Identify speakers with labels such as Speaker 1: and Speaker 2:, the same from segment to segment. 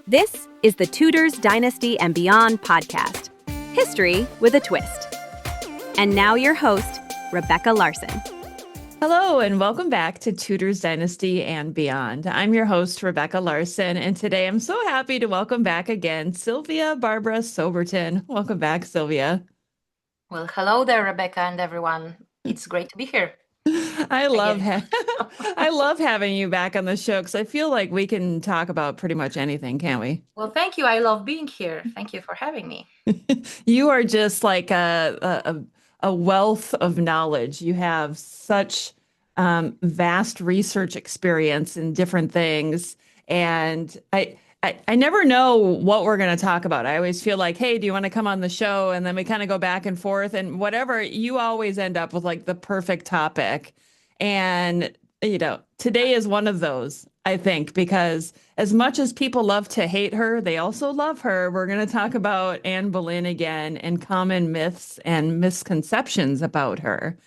Speaker 1: This is the Tudors, Dynasty, and Beyond podcast. History with a twist. And now your host, Rebecca Larson.
Speaker 2: Hello, and welcome back to Tudors, Dynasty, and Beyond. I'm your host, Rebecca Larson, and today I'm so happy to welcome back again Sylvia Barbara Soberton. Welcome back, Sylvia.
Speaker 3: Well, hello there, Rebecca and everyone. It's great to be here.
Speaker 2: I love having you back on the show because I feel like we can talk about pretty much anything, can't we?
Speaker 3: Well, thank you. I love being here. Thank you for having me.
Speaker 2: You are just like a wealth of knowledge. You have such vast research experience in different things, and I never know what we're going to talk about. I always feel like, hey, do you want to come on the show? And then we kind of go back and forth, and whatever, you always end up with like the perfect topic. And, today is one of those, I think, because as much as people love to hate her, they also love her. We're going to talk about Anne Boleyn again and common myths and misconceptions about her.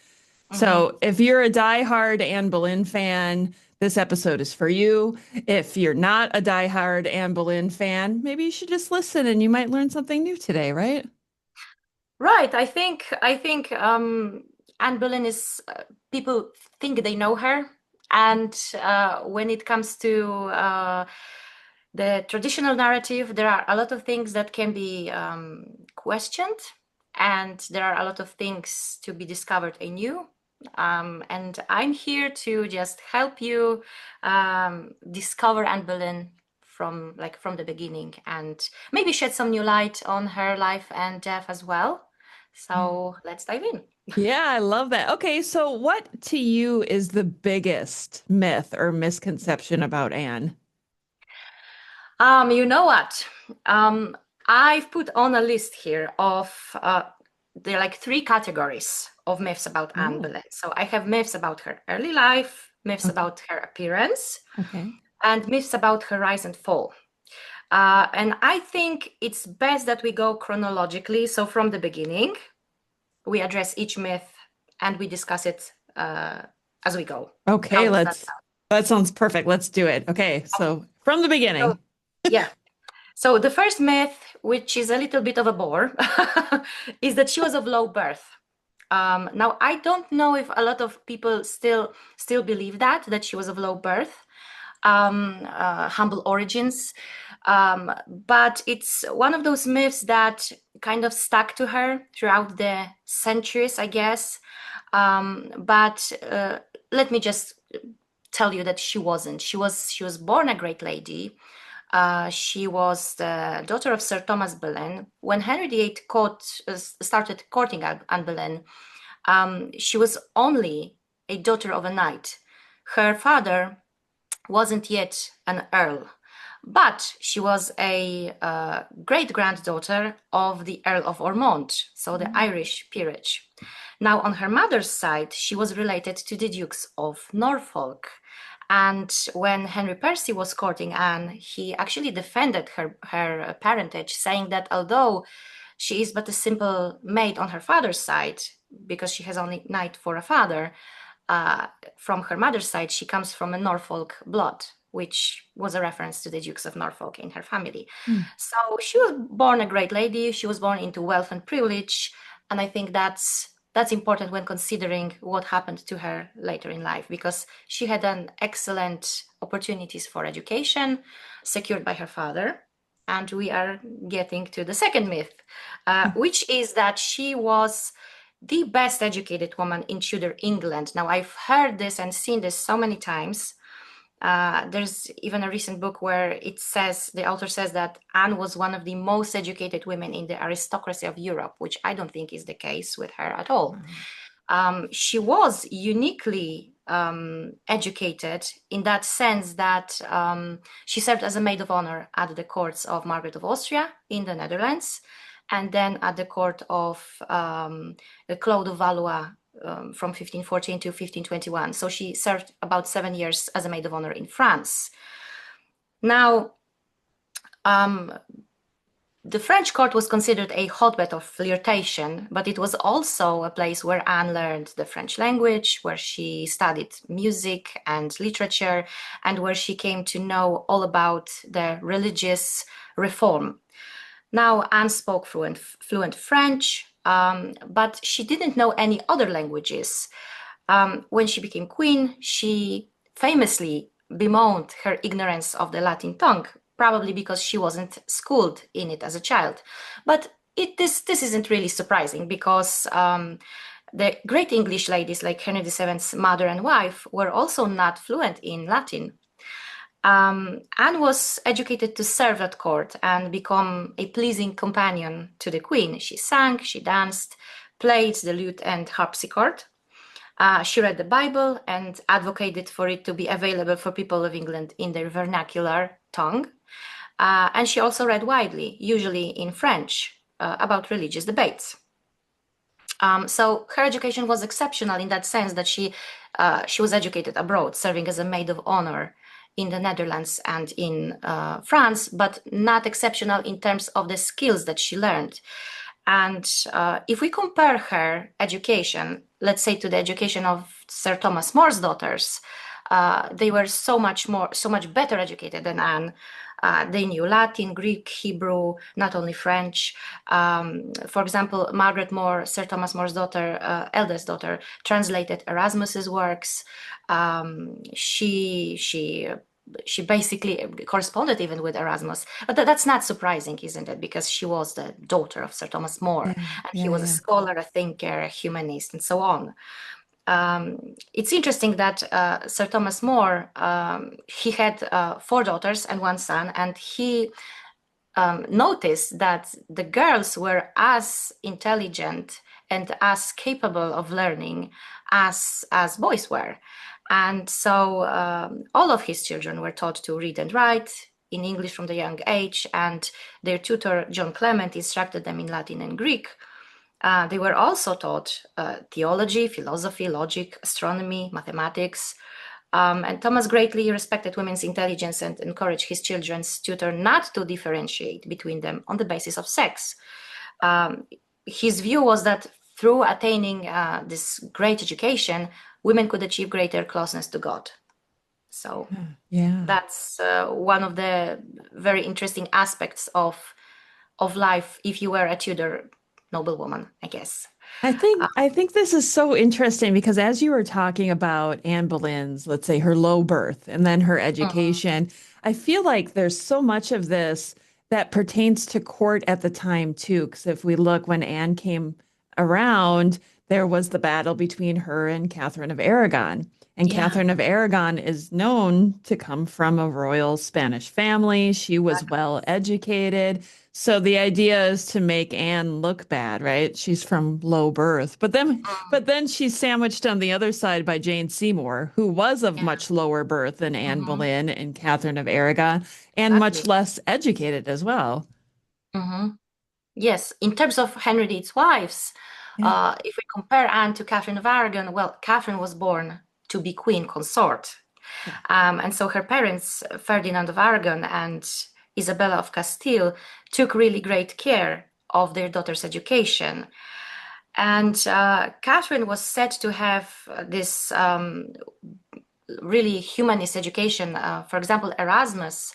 Speaker 2: So if you're a diehard Anne Boleyn fan, this episode is for you. If you're not a diehard Anne Boleyn fan, maybe you should just listen and you might learn something new today, right?
Speaker 3: Right. I think Anne Boleyn is people think they know her, and when it comes to the traditional narrative, there are a lot of things that can be questioned, and there are a lot of things to be discovered anew. And I'm here to just help you discover Anne Boleyn from the beginning, and maybe shed some new light on her life and death as well. So let's dive in.
Speaker 2: Yeah, I love that. Okay, so what to you is the biggest myth or misconception about Anne?
Speaker 3: You know what? I've put on a list here of there are like three categories of myths about Anne Boleyn. So I have myths about her early life, myths about her appearance, and myths about her rise and fall. And I think it's best that we go chronologically. So from the beginning, we address each myth and we discuss it as we go.
Speaker 2: Okay, that sounds perfect. Let's do it. Okay, so from the beginning.
Speaker 3: So the first myth, which is a little bit of a bore, is that she was of low birth. Now, I don't know if a lot of people still believe that she was of low birth, humble origins. But it's one of those myths that kind of stuck to her throughout the centuries, I guess. But let me just tell you that she wasn't. She was born a great lady. She was the daughter of Sir Thomas Boleyn. When Henry VIII started courting Anne Boleyn, she was only a daughter of a knight. Her father wasn't yet an earl, but she was a great-granddaughter of the Earl of Ormond, so the Irish peerage. Now, on her mother's side, she was related to the Dukes of Norfolk. And when Henry Percy was courting Anne, he actually defended her parentage, saying that although she is but a simple maid on her father's side, because she has only knight for a father, from her mother's side, she comes from a Norfolk blood, which was a reference to the Dukes of Norfolk in her family. So she was born a great lady. She was born into wealth and privilege. And I think that's important when considering what happened to her later in life, because she had an excellent opportunities for education secured by her father. And we are getting to the second myth, which is that she was the best educated woman in Tudor England. Now, I've heard this and seen this so many times. There's even a recent book where the author says that Anne was one of the most educated women in the aristocracy of Europe, which I don't think is the case with her at all. She was uniquely educated in that sense that she served as a maid of honor at the courts of Margaret of Austria in the Netherlands, and then at the court of Claude of Valois from 1514 to 1521. So she served about 7 years as a maid of honor in France. Now, the French court was considered a hotbed of flirtation, but it was also a place where Anne learned the French language, where she studied music and literature, and where she came to know all about the religious reform. Now, Anne spoke fluent French, but she didn't know any other languages. When she became queen, she famously bemoaned her ignorance of the Latin tongue, probably because she wasn't schooled in it as a child. But this isn't really surprising because the great English ladies like Henry VII's mother and wife were also not fluent in Latin. Anne was educated to serve at court and become a pleasing companion to the queen. She sang, she danced, played the lute and harpsichord. She read the Bible and advocated for it to be available for people of England in their vernacular tongue. And she also read widely, usually in French, about religious debates. So her education was exceptional in that sense that she was educated abroad, serving as a maid of honor in the Netherlands and in France, but not exceptional in terms of the skills that she learned. And if we compare her education, let's say, to the education of Sir Thomas More's daughters, they were so much better educated than Anne. They knew Latin, Greek, Hebrew, not only French. For example, Margaret More, Sir Thomas More's daughter, eldest daughter, translated Erasmus's works. She basically corresponded even with Erasmus. But that's not surprising, isn't it? Because she was the daughter of Sir Thomas More, and he was a scholar, a thinker, a humanist, and so on. It's interesting that Sir Thomas More, he had 4 daughters and 1 son, and he noticed that the girls were as intelligent and as capable of learning as boys were. And so all of his children were taught to read and write in English from the young age, and their tutor, John Clement, instructed them in Latin and Greek. They were also taught theology, philosophy, logic, astronomy, mathematics. And Thomas greatly respected women's intelligence and encouraged his children's tutor not to differentiate between them on the basis of sex. His view was that through attaining this great education, women could achieve greater closeness to God. So that's one of the very interesting aspects of life if you were a Tudor noblewoman, I guess.
Speaker 2: I think this is so interesting because as you were talking about Anne Boleyn's, let's say her low birth and then her education, I feel like there's so much of this that pertains to court at the time too. Because if we look when Anne came around, there was the battle between her and Catherine of Aragon. And Catherine of Aragon is known to come from a royal Spanish family. She was well educated. So the idea is to make Anne look bad, right? She's from low birth. But then she's sandwiched on the other side by Jane Seymour, who was of much lower birth than Anne Boleyn and Catherine of Aragon, and much less educated as well.
Speaker 3: Yes, in terms of Henry VIII's wives, if we compare Anne to Catherine of Aragon, well, Catherine was born to be queen consort. And so her parents, Ferdinand of Aragon and Isabella of Castile, took really great care of their daughter's education. And Catherine was said to have this really humanist education. For example, Erasmus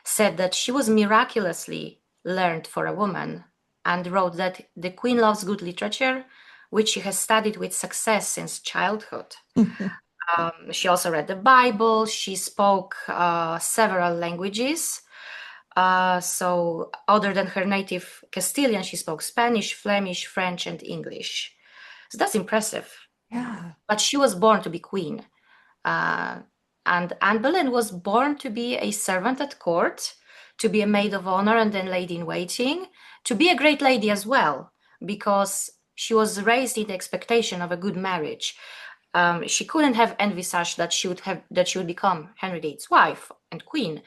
Speaker 3: said that she was miraculously learned for a woman, and wrote that the queen loves good literature, which she has studied with success since childhood. She also read the Bible. She spoke several languages. So other than her native Castilian, she spoke Spanish, Flemish, French, and English. So that's impressive.
Speaker 2: Yeah.
Speaker 3: But she was born to be queen. And Anne Boleyn was born to be a servant at court, to be a maid of honor and then lady in waiting, to be a great lady as well, because she was raised in the expectation of a good marriage. She couldn't have envisaged that she would become Henry VIII's wife and queen,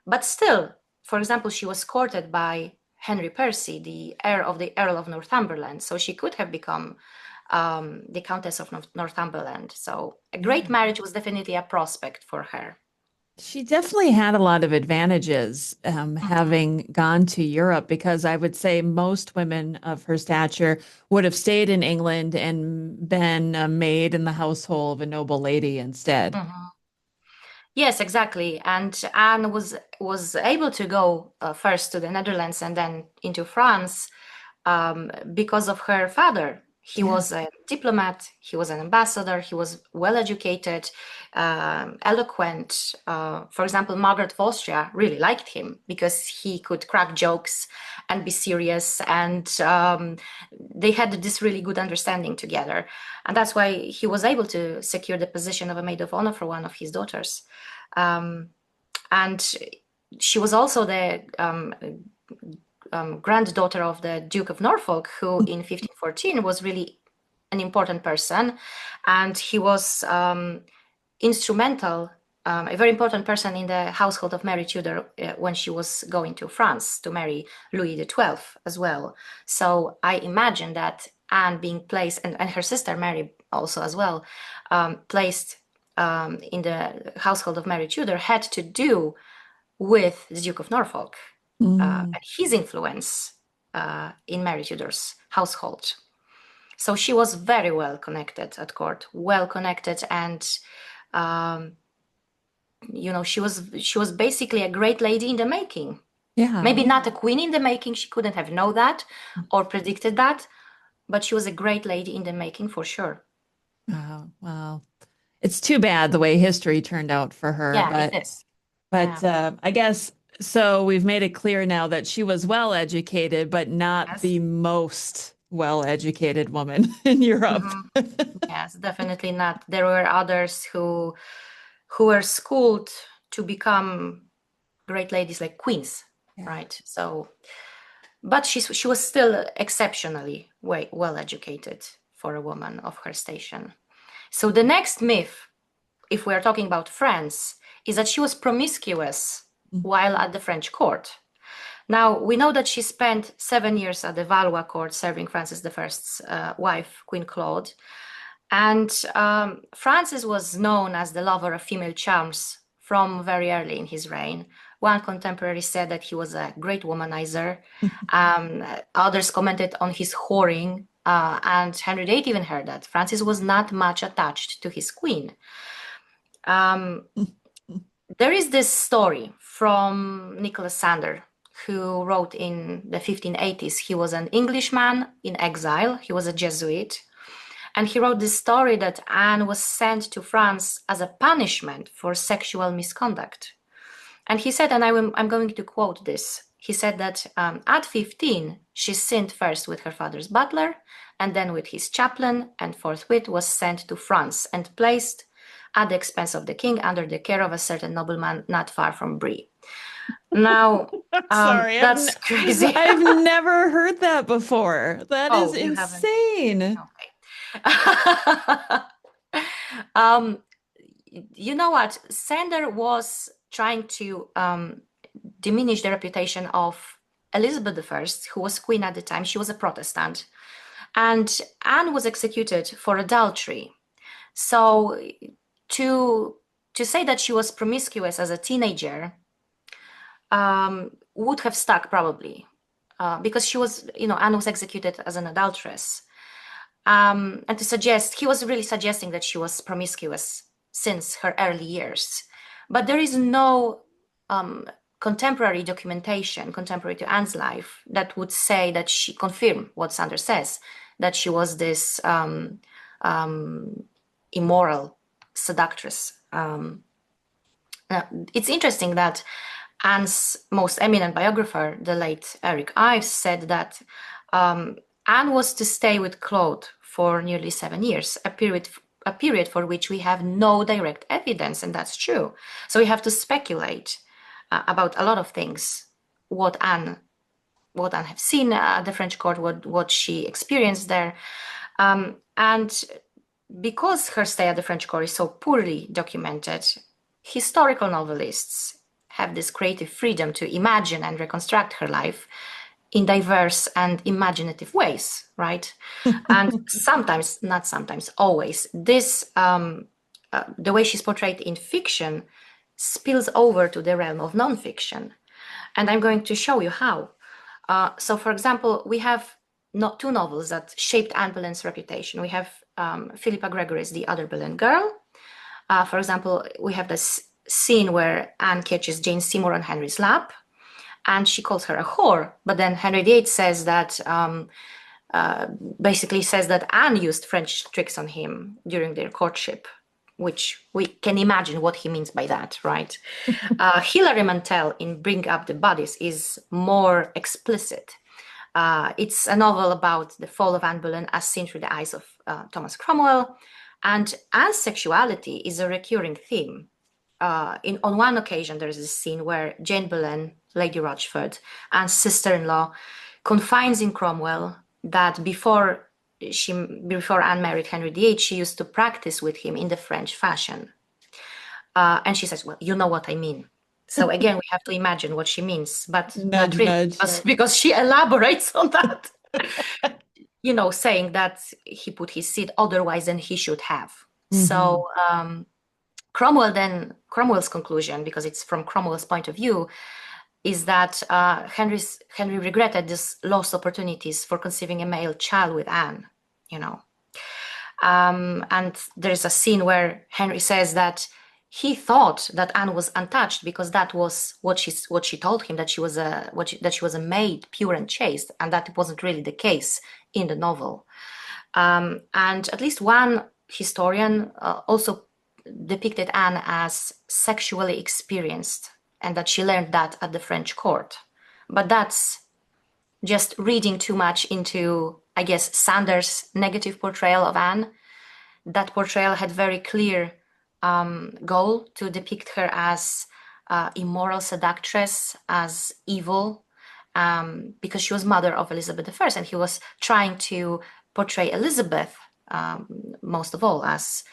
Speaker 3: but still, for example, she was courted by Henry Percy, the heir of the Earl of Northumberland, so she could have become the Countess of Northumberland. So a great marriage was definitely a prospect for her.
Speaker 2: She definitely had a lot of advantages
Speaker 3: Mhm.
Speaker 2: having gone to Europe because I would say most women of her stature would have stayed in England and been a maid in the household of a noble lady instead.
Speaker 3: Mhm. Yes, exactly. And Anne was able to go first to the Netherlands and then into France because of her father. He
Speaker 2: Yeah.
Speaker 3: was a diplomat, he was an ambassador, he was well educated, eloquent. For example, Margaret of Austria really liked him because he could crack jokes and be serious, and they had this really good understanding together. And that's why he was able to secure the position of a maid of honor for one of his daughters. Um, and she was also the granddaughter of the Duke of Norfolk, who in 1514 was really an important person, and he was instrumental, a very important person in the household of Mary Tudor when she was going to France to marry Louis XII as well. So I imagine that Anne being placed, and her sister Mary also as well, placed in the household of Mary Tudor had to do with the Duke of Norfolk
Speaker 2: Mm.
Speaker 3: and his influence in Mary Tudor's household. So she was very well connected at court, well connected, and um, she was basically a great lady in the making.
Speaker 2: Yeah.
Speaker 3: Maybe not a queen in the making. She couldn't have known that or predicted that, but she was a great lady in the making for sure.
Speaker 2: Wow. Wow. It's too bad the way history turned out for her,
Speaker 3: Yeah, it
Speaker 2: but
Speaker 3: is.
Speaker 2: but
Speaker 3: Yeah.
Speaker 2: I guess so we've made it clear now that she was well educated, but not
Speaker 3: Yes.
Speaker 2: the most well educated woman in Europe.
Speaker 3: Mhm. Yes, definitely not. There were others who were schooled to become great ladies like queens,
Speaker 2: Yeah.
Speaker 3: right? So, but she was still exceptionally well educated for a woman of her station. So the next myth, if we are talking about France, is that she was promiscuous while at the French court. Now, we know that she spent 7 years at the Valois court serving Francis I's wife, Queen Claude. And Francis was known as the lover of female charms from very early in his reign. One contemporary said that he was a great womanizer. Others commented on his whoring. And Henry VIII even heard that Francis was not much attached to his queen. Um, there is this story from Nicholas Sander, who wrote in the 1580s. He was an Englishman in exile, he was a Jesuit. And he wrote this story that Anne was sent to France as a punishment for sexual misconduct. And he said, and I'm going to quote this, he said that at 15, she sinned first with her father's butler and then with his chaplain, and forthwith was sent to France and placed at the expense of the king under the care of a certain nobleman not far from Brie. Now,
Speaker 2: I'm sorry,
Speaker 3: that's crazy.
Speaker 2: I've never heard that before. That is
Speaker 3: Oh, you haven't?
Speaker 2: insane.
Speaker 3: Okay. um, you know what? Sander was trying to diminish the reputation of Elizabeth I, who was queen at the time. She was a Protestant. And Anne was executed for adultery. So to to say that she was promiscuous as a teenager would have stuck probably because she was, Anne was executed as an adulteress. And to suggest, he was really suggesting that she was promiscuous since her early years. But there is no contemporary documentation, contemporary to Anne's life, that would say that she confirmed what Sanders says, that she was this immoral seductress. It's interesting that Anne's most eminent biographer, the late Eric Ives, said that Anne was to stay with Claude for nearly 7 years, a period for which we have no direct evidence, and that's true. So we have to speculate about a lot of things. What Anne have seen at the French court, what she experienced there, and because her stay at the French court is so poorly documented, historical novelists have this creative freedom to imagine and reconstruct her life in diverse and imaginative ways, right? And sometimes, not sometimes, always, the way she's portrayed in fiction spills over to the realm of nonfiction. And I'm going to show you how. So, for example, we have two novels that shaped Anne Boleyn's reputation. We have Philippa Gregory's The Other Boleyn Girl. For example, we have this scene where Anne catches Jane Seymour on Henry's lap, and she calls her a whore. But then Henry VIII says that, basically says that Anne used French tricks on him during their courtship, which we can imagine what he means by that, right? Hilary Mantel in Bring Up the Bodies is more explicit. It's a novel about the fall of Anne Boleyn as seen through the eyes of Thomas Cromwell. And Anne's sexuality is a recurring theme. On one occasion, there's a scene where Jane Boleyn, Lady Rochford, Anne's sister-in-law, confides in Cromwell that before Anne married Henry VIII, she used to practice with him in the French fashion. And she says, well, you know what I mean. So again, we have to imagine what she means, but not really, because she elaborates on that. Saying that he put his seed otherwise than he should have. Mm-hmm. So Cromwell's conclusion, because it's from Cromwell's point of view, is that Henry regretted these lost opportunities for conceiving a male child with Anne, and there's a scene where Henry says that he thought that Anne was untouched because that was what she told him, that she was a maid, pure and chaste, and that wasn't really the case in the novel. And at least one historian also depicted Anne as sexually experienced, and that she learned that at the French court. But that's just reading too much into, I guess, Sanders' negative portrayal of Anne. That portrayal had very clear goal to depict her as immoral seductress, as evil, because she was mother of Elizabeth I, and he was trying to portray Elizabeth, most of all, as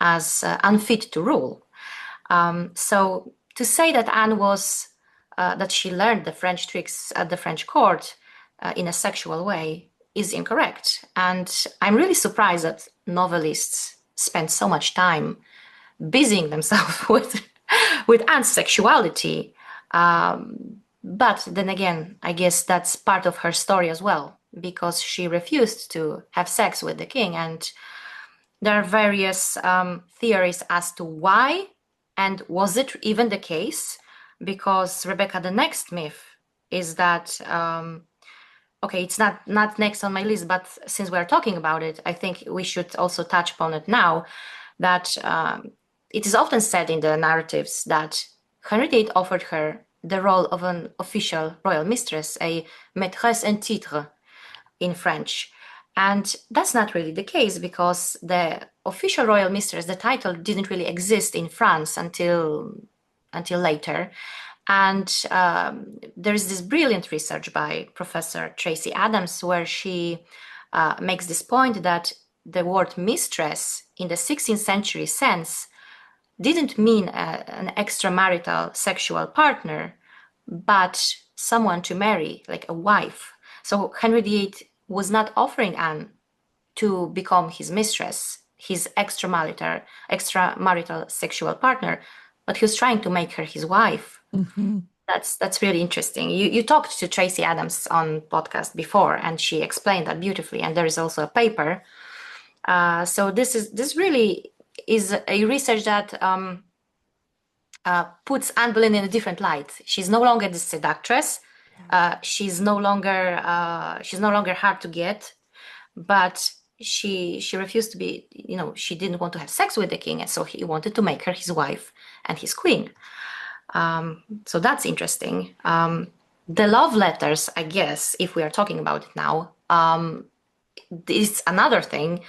Speaker 3: unfit to rule. So to say that Anne that she learned the French tricks at the French court in a sexual way is incorrect. And I'm really surprised that novelists spend so much time busying themselves with Anne's sexuality. But then again, I guess that's part of her story as well, because she refused to have sex with the king. And there are various theories as to why, and was it even the case? Because, Rebecca, the next myth is that, okay, it's not next on my list, but since we're talking about it, I think we should also touch upon it now, that it is often said in the narratives that Henry VIII offered her the role of an official royal mistress, a maîtresse en titre in French. And that's not really the case, because the official royal mistress, the title didn't really exist in France until later. And there's this brilliant research by Professor Tracy Adams, where she makes this point that the word mistress in the 16th century sense didn't mean an extramarital sexual partner, but someone to marry, like a wife. So Henry VIII was not offering Anne to become his mistress, his extramarital sexual partner, but he was trying to make her his wife. Mm-hmm. That's really interesting. You talked to Tracy Adams on podcast before, and she explained that beautifully. And there is also a paper. So this really is a research that puts Anne Boleyn in a different light. She's no longer the seductress. She's no longer hard to get, but she refused to be, she didn't want to have sex with the king, and so he wanted to make her his wife and his queen. So that's interesting. The love letters, I guess, if we are talking about it now, is another thing.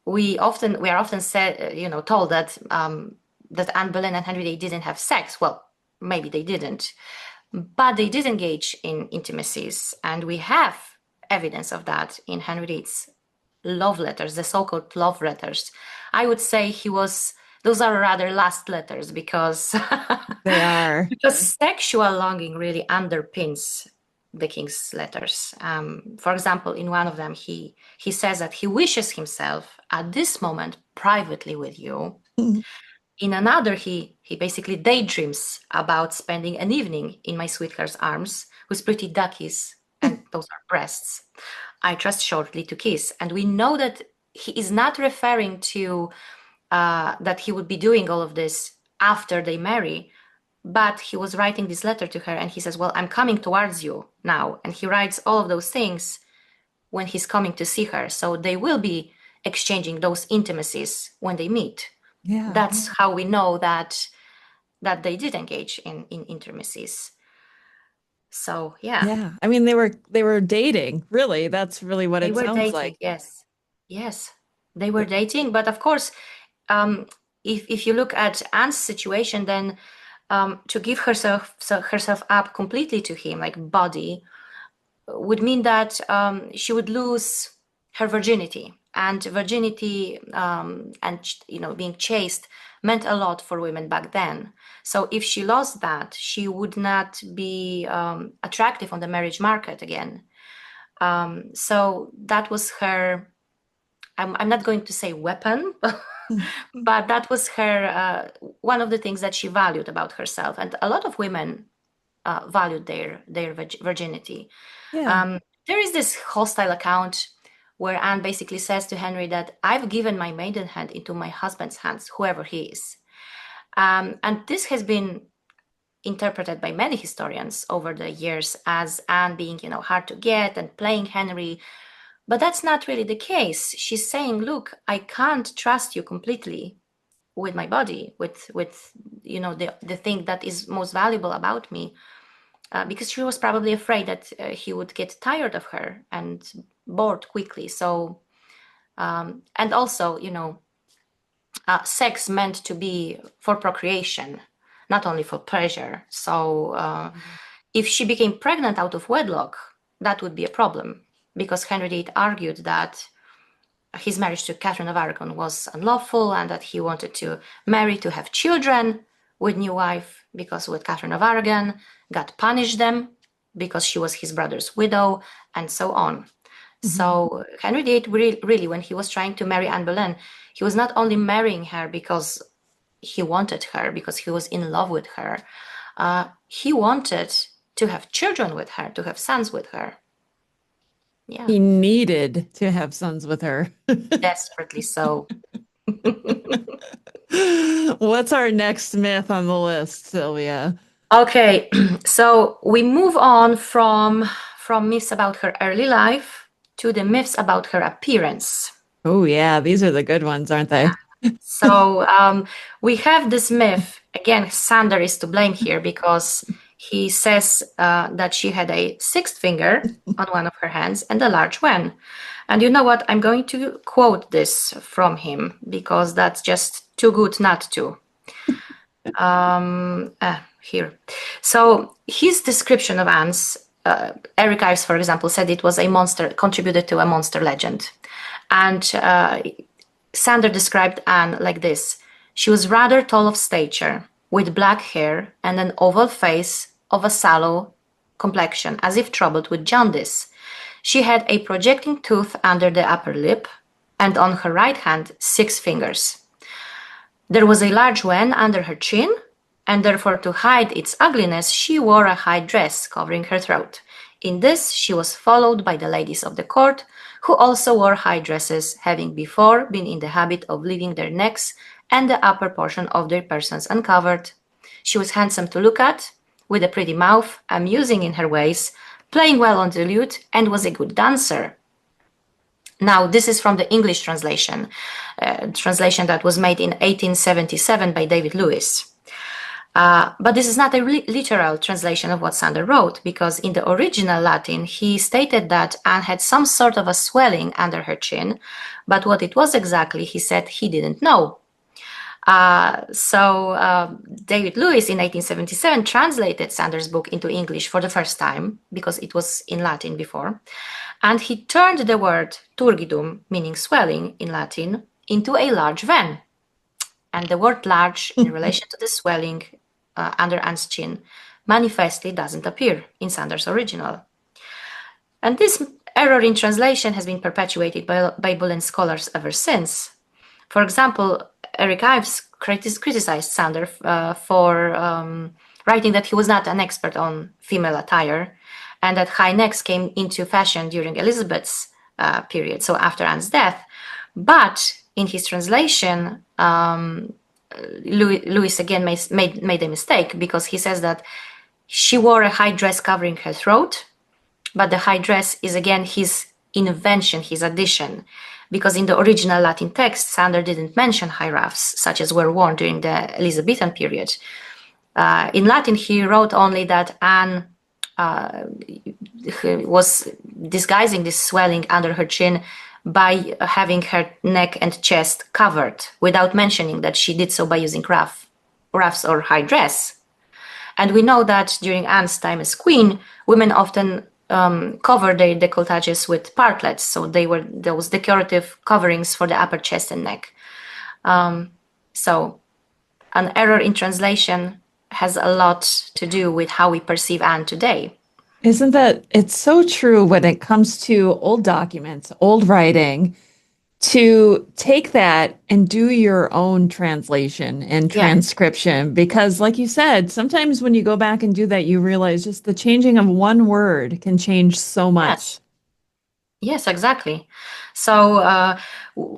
Speaker 3: We are often said, told that that Anne Boleyn and Henry VIII didn't have sex. Well, maybe they didn't, but they did engage in intimacies, and we have evidence of that in Henry VIII's love letters, the so-called love letters. I would say those are rather last letters, because
Speaker 2: they are,
Speaker 3: because sexual longing really underpins the king's letters. For example, in one of them, he says that he wishes himself at this moment privately with you. Mm-hmm. In another, he basically daydreams about spending an evening in my sweetheart's arms with pretty duckies, and those are breasts, I trust shortly to kiss. And we know that he is not referring to that he would be doing all of this after they marry, but he was writing this letter to her and he says, well, I'm coming towards you now. And he writes all of those things when he's coming to see her. So they will be exchanging those intimacies when they meet.
Speaker 2: Yeah.
Speaker 3: That's how we know that they did engage in intimacies. So yeah.
Speaker 2: Yeah. I mean, they were dating, really. That's really what
Speaker 3: They
Speaker 2: it
Speaker 3: were
Speaker 2: sounds
Speaker 3: dating,
Speaker 2: like.
Speaker 3: yes. Yes, they were dating. But of course, if you look at Anne's situation, then to give herself up completely to him, like body, would mean that she would lose her virginity. And virginity and being chaste meant a lot for women back then. So if she lost that, she would not be attractive on the marriage market again. So that was her, I'm not going to say weapon, but that was her, one of the things that she valued about herself. And a lot of women valued their virginity.
Speaker 2: Yeah.
Speaker 3: There is this hostile account where Anne basically says to Henry that I've given my maiden hand into my husband's hands, whoever he is. And this has been interpreted by many historians over the years as Anne being, hard to get and playing Henry. But that's not really the case. She's saying, look, I can't trust you completely with my body, with the thing that is most valuable about me. Because she was probably afraid that he would get tired of her and bored quickly. So, and also, sex meant to be for procreation, not only for pleasure. So, if she became pregnant out of wedlock, that would be a problem, because Henry VIII argued that his marriage to Catherine of Aragon was unlawful and that he wanted to marry to have children with new wife, because with Catherine of Aragon, God punished them because she was his brother's widow, and so on. So Henry VIII really, when he was trying to marry Anne Boleyn, he was not only marrying her because he wanted her, because he was in love with her. He wanted to have children with her, to have sons with her. Yeah.
Speaker 2: He needed to have sons with her.
Speaker 3: Desperately so.
Speaker 2: What's our next myth on the list, Sylvia?
Speaker 3: Okay, so we move on from myths about her early life to the myths about her appearance.
Speaker 2: Oh, yeah, these are the good ones, aren't they?
Speaker 3: So we have this myth. Again, Sander is to blame here because he says that she had a sixth finger on one of her hands and a large one. And you know what? I'm going to quote this from him because that's just too good not to. Here. So his description of Anne's, Eric Ives, for example, said it was a monster, contributed to a monster legend. And Sander described Anne like this. She was rather tall of stature, with black hair and an oval face of a sallow complexion, as if troubled with jaundice. She had a projecting tooth under the upper lip, and on her right hand 6 fingers. There was a large wen under her chin, and therefore to hide its ugliness she wore a high dress covering her throat. In this she was followed by the ladies of the court, who also wore high dresses, having before been in the habit of leaving their necks and the upper portion of their persons uncovered. She was handsome to look at, with a pretty mouth, amusing in her ways, playing well on the lute, and was a good dancer. Now, this is from the English translation that was made in 1877 by David Lewis. But this is not a literal translation of what Sander wrote, because in the original Latin, he stated that Anne had some sort of a swelling under her chin, but what it was exactly, he said he didn't know. David Lewis in 1877 translated Sander's book into English for the first time, because it was in Latin before, and he turned the word turgidum, meaning swelling in Latin, into a large ven. And the word large in relation to the swelling under Anne's chin manifestly doesn't appear in Sander's original. And this error in translation has been perpetuated by Boleyn scholars ever since. For example, Eric Ives criticized Sander for writing that he was not an expert on female attire, and that high necks came into fashion during Elizabeth's period, so after Anne's death. But in his translation, Lewis again made a mistake, because he says that she wore a high dress covering her throat, but the high dress is again his invention, his addition, because in the original Latin text, Sander didn't mention high ruffs, such as were worn during the Elizabethan period. In Latin, he wrote only that Anne was disguising this swelling under her chin by having her neck and chest covered, without mentioning that she did so by using ruffs or high dress. And we know that during Anne's time as queen, women often covered their décolletages with partlets, so they were those decorative coverings for the upper chest and neck. So an error in translation has a lot to do with how we perceive Anne today.
Speaker 2: Isn't that, it's so true when it comes to old documents, old writing, to take that and do your own translation and transcription. Because like you said, sometimes when you go back and do that, you realize just the changing of one word can change so much.
Speaker 3: Yes, exactly. So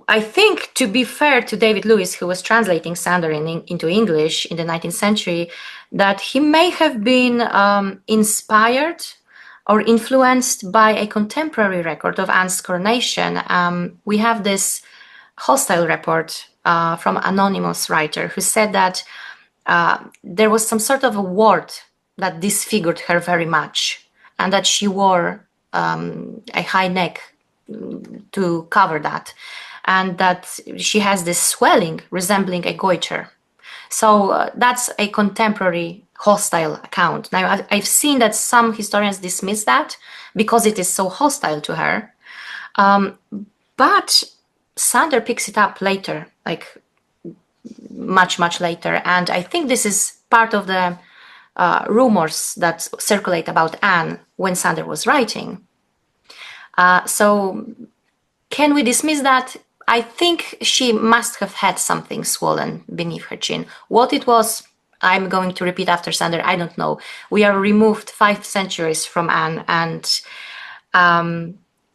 Speaker 3: I think, to be fair to David Lewis, who was translating Sander into English in the 19th century, that he may have been inspired or influenced by a contemporary record of Anne's coronation. We have this hostile report from an anonymous writer who said that there was some sort of a wart that disfigured her very much, and that she wore a high neck to cover that, and that she has this swelling resembling a goiter. So that's a contemporary hostile account. Now, I've seen that some historians dismiss that because it is so hostile to her. But Sander picks it up later, like much, much later. And I think this is part of the rumors that circulate about Anne when Sander was writing. So can we dismiss that? I think she must have had something swollen beneath her chin. What it was, I'm going to repeat after Sander, I don't know. We are removed 5 centuries from Anne, and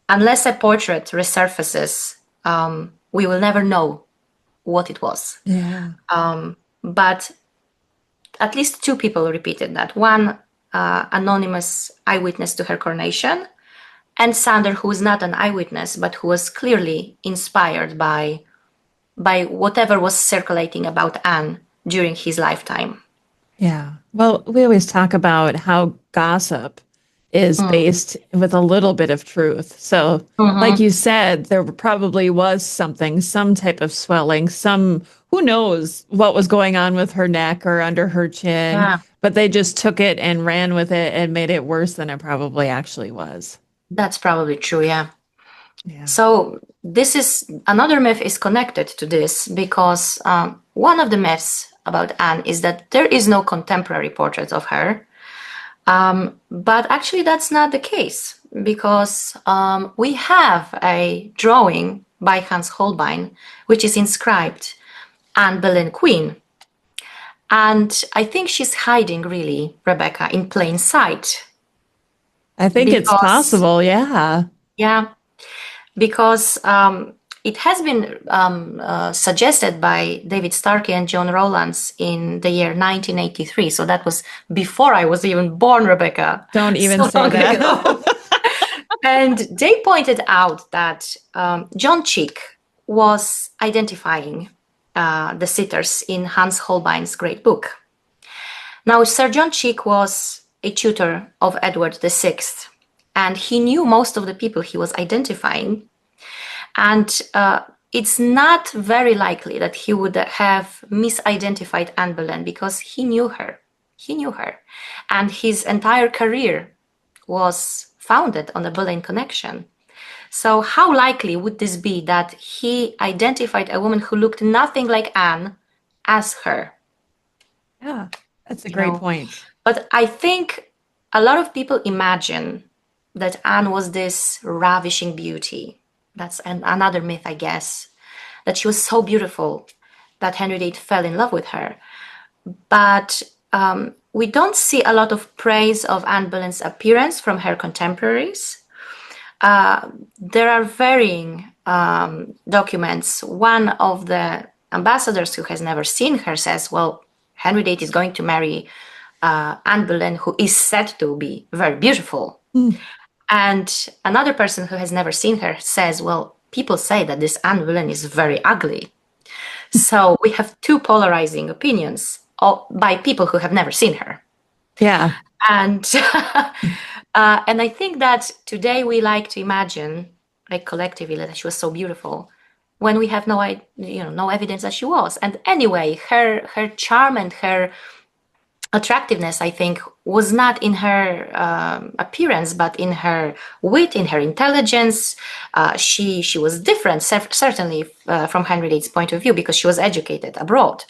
Speaker 3: unless a portrait resurfaces, we will never know what it was.
Speaker 2: Yeah.
Speaker 3: But at least 2 people repeated that. One anonymous eyewitness to her coronation, and Sander, who is not an eyewitness, but who was clearly inspired by whatever was circulating about Anne during his lifetime.
Speaker 2: Yeah. Well, we always talk about how gossip is based with a little bit of truth. So, like you said, there probably was something, some type of swelling, who knows what was going on with her neck or under her chin, but they just took it and ran with it and made it worse than it probably actually was.
Speaker 3: That's probably true, yeah. So this is another myth is connected to this, because one of the myths about Anne is that there is no contemporary portrait of her. But actually that's not the case, because we have a drawing by Hans Holbein, which is inscribed Anne Boleyn Queen. And I think she's hiding, really, Rebecca, in plain sight.
Speaker 2: I think it's possible, yeah.
Speaker 3: Yeah, because it has been suggested by David Starkey and John Rowlands in the year 1983. So that was before I was even born, Rebecca.
Speaker 2: Don't even say that.
Speaker 3: And they pointed out that John Cheek was identifying the sitters in Hans Holbein's great book. Now, Sir John Cheek was a tutor of Edward VI, and he knew most of the people he was identifying. And it's not very likely that he would have misidentified Anne Boleyn, because he knew her. He knew her. And his entire career was founded on the Boleyn connection. So how likely would this be that he identified a woman who looked nothing like Anne as her?
Speaker 2: Yeah, that's a great point.
Speaker 3: But I think a lot of people imagine that Anne was this ravishing beauty. That's another myth, I guess, that she was so beautiful that Henry VIII fell in love with her. But we don't see a lot of praise of Anne Boleyn's appearance from her contemporaries. There are varying documents. One of the ambassadors who has never seen her says, well, Henry VIII is going to marry Anne Boleyn, who is said to be very beautiful. And another person who has never seen her says, well, people say that this Anne Boleyn is very ugly. So we have two polarizing opinions by people who have never seen her.
Speaker 2: Yeah.
Speaker 3: And and I think that today we like to imagine, like collectively, that she was so beautiful when we have no evidence that she was. And anyway, her charm and her attractiveness, I think, was not in her appearance, but in her wit, in her intelligence. She was different, certainly from Henry VIII's point of view, because she was educated abroad.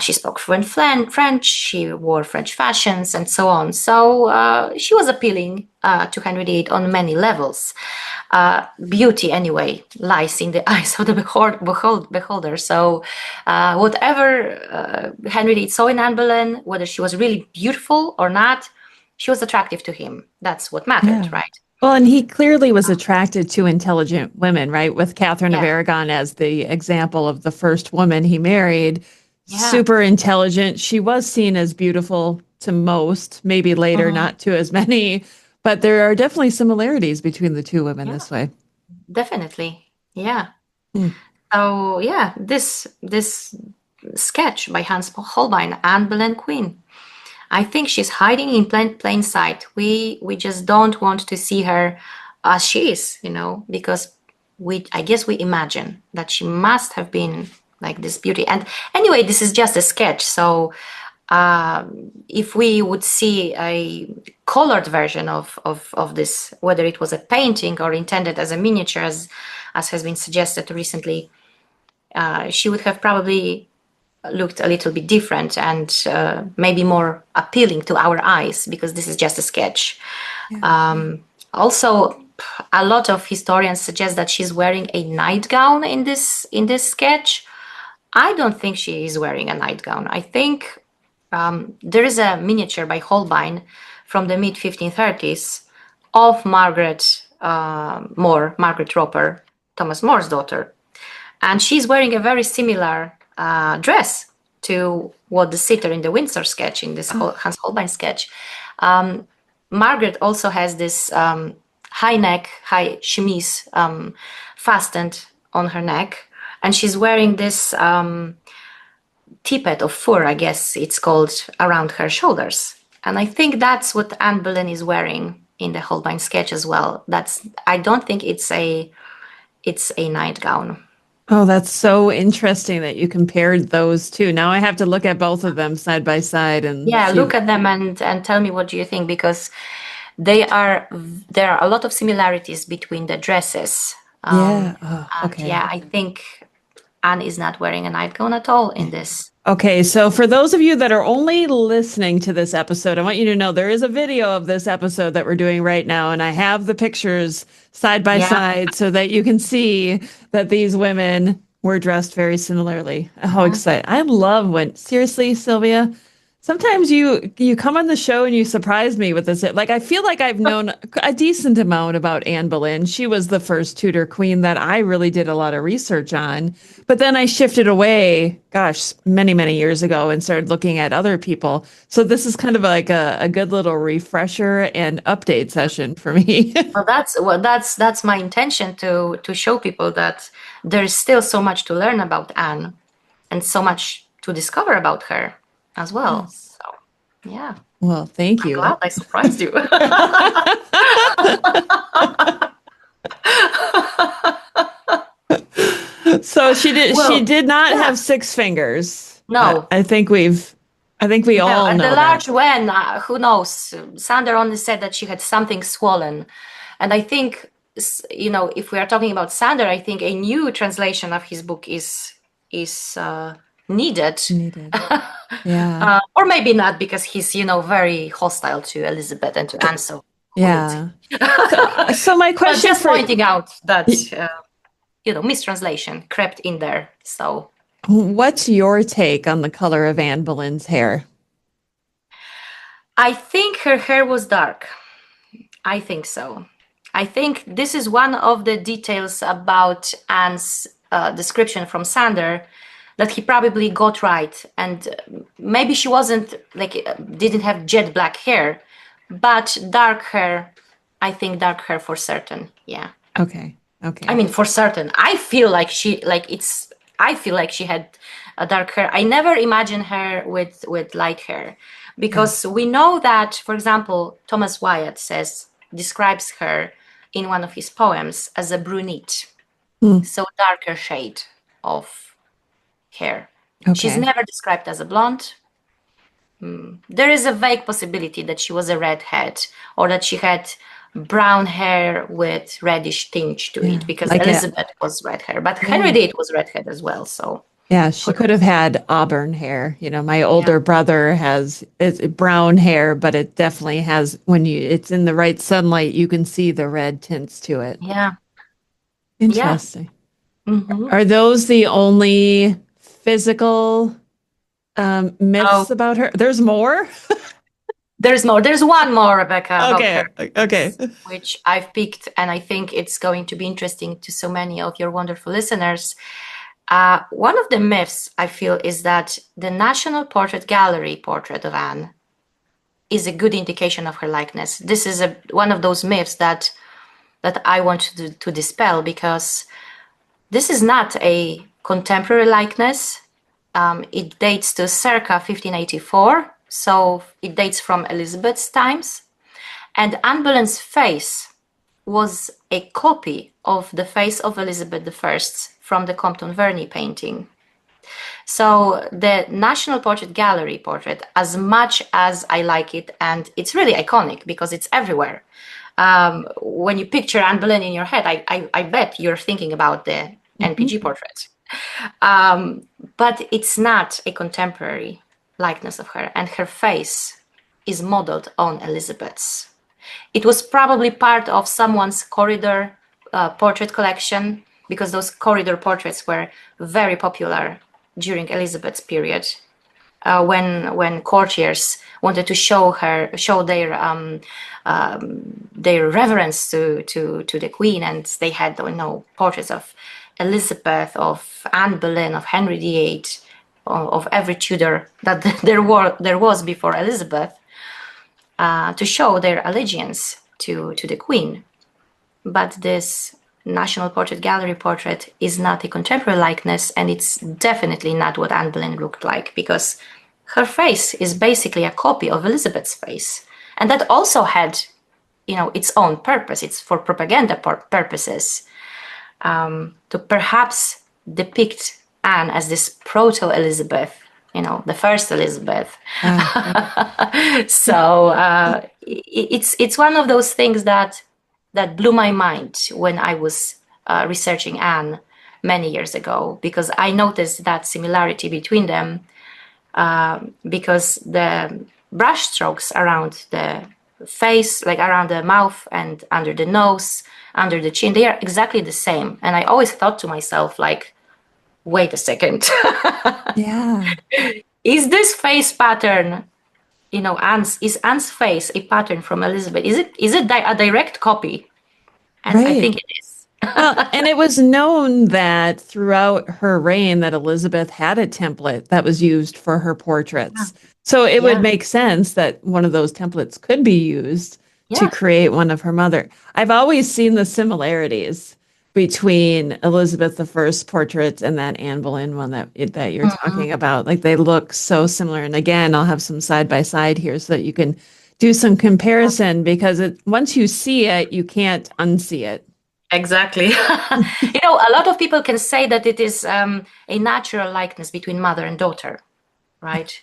Speaker 3: She spoke fluent French, she wore French fashions, and so on. So she was appealing to Henry VIII on many levels. Beauty, anyway, lies in the eyes of the beholder. So whatever Henry VIII saw in Anne Boleyn, whether she was really beautiful or not, she was attractive to him. That's what mattered, right?
Speaker 2: Well, and he clearly was attracted to intelligent women, right? With Catherine of Aragon as the example of the first woman he married. Super intelligent. She was seen as beautiful to most, maybe later, not to as many. But there are definitely similarities between the two women this way.
Speaker 3: Definitely. Yeah. So, yeah, this sketch by Hans Holbein, Anne Boleyn Queen, I think she's hiding in plain sight. We just don't want to see her as she is, because I guess we imagine that she must have been like this beauty. And anyway, this is just a sketch. So if we would see a colored version of this, whether it was a painting or intended as a miniature, as has been suggested recently, she would have probably looked a little bit different and maybe more appealing to our eyes, because this is just a sketch. Also, a lot of historians suggest that she's wearing a nightgown in this sketch. I don't think she is wearing a nightgown. I think there is a miniature by Holbein from the mid-1530s of Margaret Roper, Thomas More's daughter. And she's wearing a very similar dress to what the sitter in the Windsor sketch, in this Hans Holbein sketch. Margaret also has this high chemise fastened on her neck. And she's wearing this tippet of fur, I guess it's called, around her shoulders. And I think that's what Anne Boleyn is wearing in the Holbein sketch as well. I don't think it's a nightgown.
Speaker 2: Oh, that's so interesting that you compared those two. Now I have to look at both of them side by side and
Speaker 3: look at them and tell me what do you think, because there are a lot of similarities between the dresses.
Speaker 2: Okay.
Speaker 3: I think Anne is not wearing a nightgown at all in this.
Speaker 2: Okay, so for those of you that are only listening to this episode, I want you to know there is a video of this episode that we're doing right now, and I have the pictures side by side so that you can see that these women were dressed very similarly. How exciting. I love seriously, Sylvia, sometimes you come on the show and you surprise me with this. Like, I feel like I've known a decent amount about Anne Boleyn. She was the first Tudor queen that I really did a lot of research on. But then I shifted away, many, many years ago and started looking at other people. So this is kind of like a good little refresher and update session for me.
Speaker 3: That's my intention, to show people that there's still so much to learn about Anne and so much to discover about her as well. So, yeah.
Speaker 2: Well, thank you.
Speaker 3: I'm glad I surprised you.
Speaker 2: So she did not have 6 fingers.
Speaker 3: No.
Speaker 2: I think we all
Speaker 3: and
Speaker 2: know
Speaker 3: the
Speaker 2: that.
Speaker 3: large one, who knows? Sander only said that she had something swollen. And I think, if we are talking about Sander, I think a new translation of his book is needed.
Speaker 2: Yeah.
Speaker 3: Or maybe not, because he's, very hostile to Elizabeth and to Anne. So
Speaker 2: yeah. So my question
Speaker 3: just pointing out that, mistranslation crept in there. So
Speaker 2: What's your take on the color of Anne Boleyn's hair?
Speaker 3: I think her hair was dark. I think so. I think this is one of the details about Anne's description from Sander that he probably got right. And maybe she wasn't didn't have jet black hair, but dark hair, I think dark hair for certain. Yeah.
Speaker 2: Okay. Okay.
Speaker 3: I mean, for certain. I feel like she had a dark hair. I never imagine her with light hair because we know that, for example, Thomas Wyatt describes her in one of his poems as a brunette, so darker shade of hair. She's
Speaker 2: Okay.
Speaker 3: never described as a blonde. There is a vague possibility that she was a redhead or that she had brown hair with reddish tinge to it because
Speaker 2: Like
Speaker 3: Elizabeth was red hair, but Henry VIII was redhead as well. So
Speaker 2: yeah, she could have had auburn hair. My
Speaker 3: yeah,
Speaker 2: older brother has it's brown hair, but it definitely has it's in the right sunlight, you can see the red tints to it.
Speaker 3: yeah, yeah.
Speaker 2: Interesting.
Speaker 3: Hmm.
Speaker 2: Are those the only physical
Speaker 3: Oh,
Speaker 2: myths about her? There's more?
Speaker 3: there's more. There's one more, Rebecca, about her,
Speaker 2: Okay. Okay.
Speaker 3: which I've picked, and I think it's going to be interesting to so many of your wonderful listeners. One of the myths I feel is that the National Portrait Gallery portrait of Anne is a good indication of her likeness. This is one of those myths that I want to dispel because this is not a contemporary likeness. It dates to circa 1584, so it dates from Elizabeth's times. And Anne Boleyn's face was a copy of the face of Elizabeth I from the Compton Verney painting. So the National Portrait Gallery portrait, as much as I like it, and it's really iconic because it's everywhere. When you picture Anne Boleyn in your head, I bet you're thinking about the NPG portrait. But it's not a contemporary likeness of her, and her face is modeled on Elizabeth's. It was probably part of someone's corridor portrait collection because those corridor portraits were very popular during Elizabeth's period. When courtiers wanted to show their reverence to the Queen, and they had portraits of Elizabeth, of Anne Boleyn, of Henry VIII, of every Tudor that there was before Elizabeth, to show their allegiance to the Queen. But this National Portrait Gallery portrait is not a contemporary likeness, and it's definitely not what Anne Boleyn looked like, because her face is basically a copy of Elizabeth's face. And that also had, its own purpose. It's for propaganda purposes, to perhaps depict Anne as this proto-Elizabeth, the first Elizabeth. So it's one of those things that blew my mind when I was researching Anne many years ago, because I noticed that similarity between them, because the brush strokes around the face, like around the mouth and under the nose, under the chin, they are exactly the same. And I always thought to myself, like, wait a second.
Speaker 2: Yeah.
Speaker 3: Is this face pattern, is Anne's face a pattern from Elizabeth? Is it a direct copy? And I think
Speaker 2: Right.
Speaker 3: it is.
Speaker 2: Well, and it was known that throughout her reign that Elizabeth had a template that was used for her portraits. So it would
Speaker 3: Yeah.
Speaker 2: make sense that one of those templates could be used to
Speaker 3: Yeah.
Speaker 2: create one of her mother. I've always seen the similarities between Elizabeth I's portrait and that Anne Boleyn one that you're talking about. Like they look so similar. And again, I'll have some side by side here so that you can do some comparison, because once you see it, you can't unsee it.
Speaker 3: Exactly. A lot of people can say that it is a natural likeness between mother and daughter, right?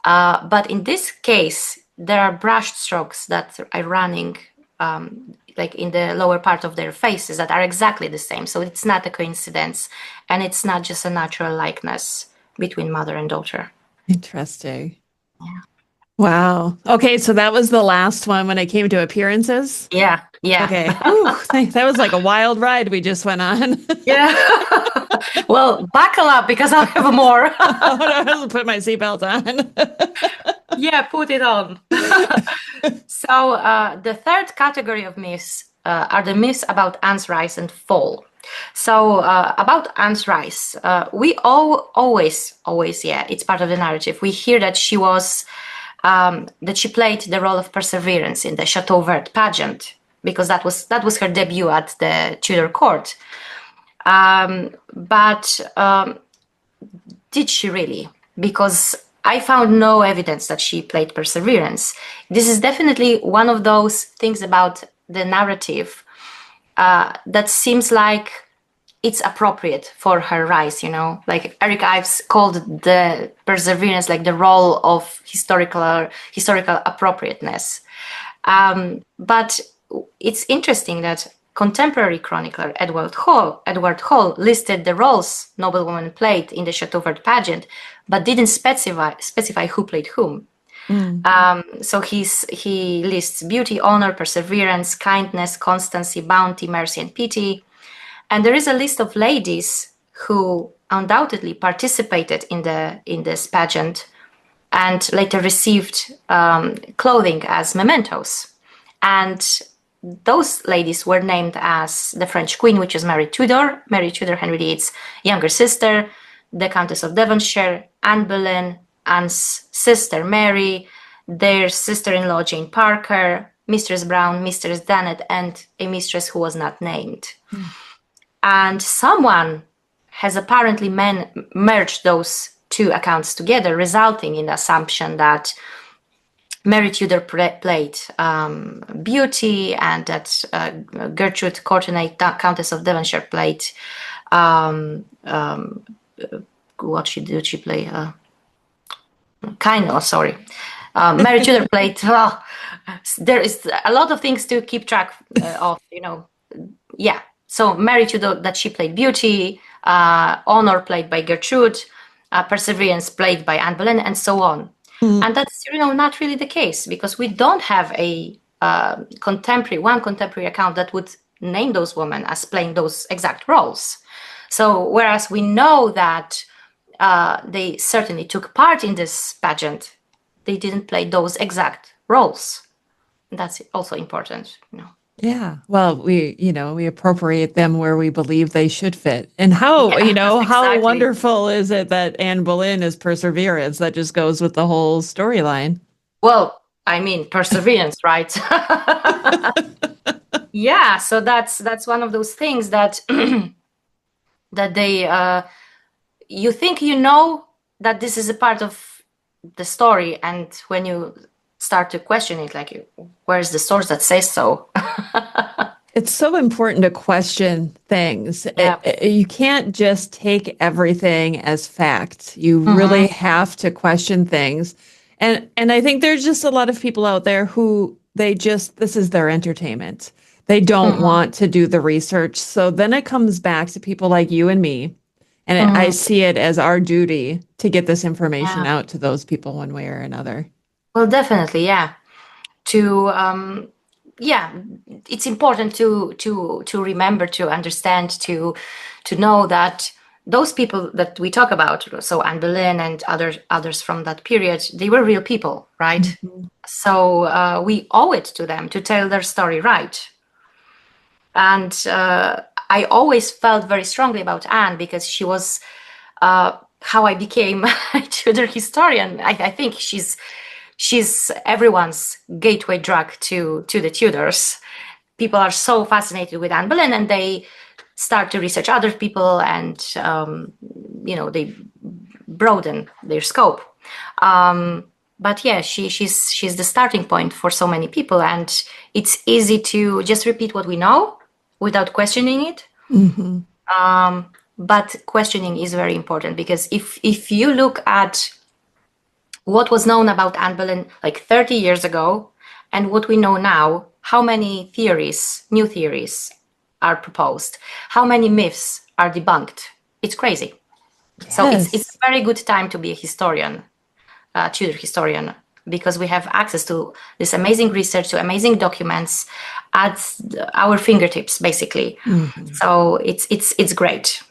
Speaker 3: But in this case, there are brush strokes that are running like in the lower part of their faces that are exactly the same. So it's not a coincidence, and it's not just a natural likeness between mother and daughter.
Speaker 2: Interesting. Wow. Okay, so that was the last one when it came to appearances.
Speaker 3: Yeah, yeah.
Speaker 2: Okay. Whew, that was like a wild ride we just went on.
Speaker 3: Yeah. Well, buckle up because I have more.
Speaker 2: Oh, no, I have to put my seatbelt on.
Speaker 3: Yeah, put it on. So the third category of myths are the myths about Anne's rise and fall. So about Anne's rise, we always, yeah, it's part of the narrative. We hear that that she played the role of Perseverance in the Chateau Vert pageant because that was her debut at the Tudor court. But did she really? Because I found no evidence that she played Perseverance. This is definitely one of those things about the narrative that seems like it's appropriate for her rise, like Eric Ives called the Perseverance like the role of historical appropriateness. But it's interesting that contemporary chronicler Edward Hall listed the roles noblewomen played in the Chateau Vert pageant, but didn't specify who played whom. So he lists beauty, honor, perseverance, kindness, constancy, bounty, mercy, and pity. And there is a list of ladies who undoubtedly participated in this pageant and later received clothing as mementos. And those ladies were named as the French Queen, which is Mary Tudor, Henry VIII's younger sister, the Countess of Devonshire, Anne Boleyn, Anne's sister Mary, their sister-in-law Jane Parker, Mistress Brown, Mistress Dannet, and a mistress who was not named. And someone has apparently merged those two accounts together, resulting in the assumption that Mary Tudor played beauty, and that Gertrude Courtenay, Countess of Devonshire, played what did she play? Sorry. Mary Tudor played. There is a lot of things to keep track of, Yeah. So Mary Tudor, that she played beauty, honor played by Gertrude, perseverance played by Anne Boleyn, and so on. And that's not really the case, because we don't have a contemporary account that would name those women as playing those exact roles. So whereas we know that they certainly took part in this pageant, they didn't play those exact roles. That's also important.
Speaker 2: Yeah. Well, we appropriate them where we believe they should fit. And how, how
Speaker 3: exactly.
Speaker 2: wonderful is it that Anne Boleyn is Perseverance? That just goes with the whole storyline.
Speaker 3: Well, I mean, perseverance, right? Yeah. So that's one of those things that that they you think that this is a part of the story, and when you start to question it, like, where's the source that says so?
Speaker 2: It's so important to question things.
Speaker 3: Yeah.
Speaker 2: You can't just take everything as fact. You really have to question things. And I think there's just a lot of people out there who this is their entertainment. They don't want to do the research. So then it comes back to people like you and me. And I see it as our duty to get this information out to those people one way or another.
Speaker 3: Well, definitely, yeah. It's important to remember, to understand, to know that those people that we talk about, so Anne Boleyn and others from that period, they were real people, right? So we owe it to them to tell their story right. And I always felt very strongly about Anne because she was how I became a Tudor historian. I think she's everyone's gateway drug to the Tudors. People are so fascinated with Anne Boleyn, and they start to research other people, and they broaden their scope. But yeah, she's the starting point for so many people, and it's easy to just repeat what we know without questioning it. But questioning is very important, because if you look at what was known about Anne Boleyn like 30 years ago and what we know now, how many new theories are proposed, how many myths are debunked. It's crazy. Yes. So it's a very good time to be a historian, Tudor historian, because we have access to this amazing research, to amazing documents at our fingertips, basically. So it's great.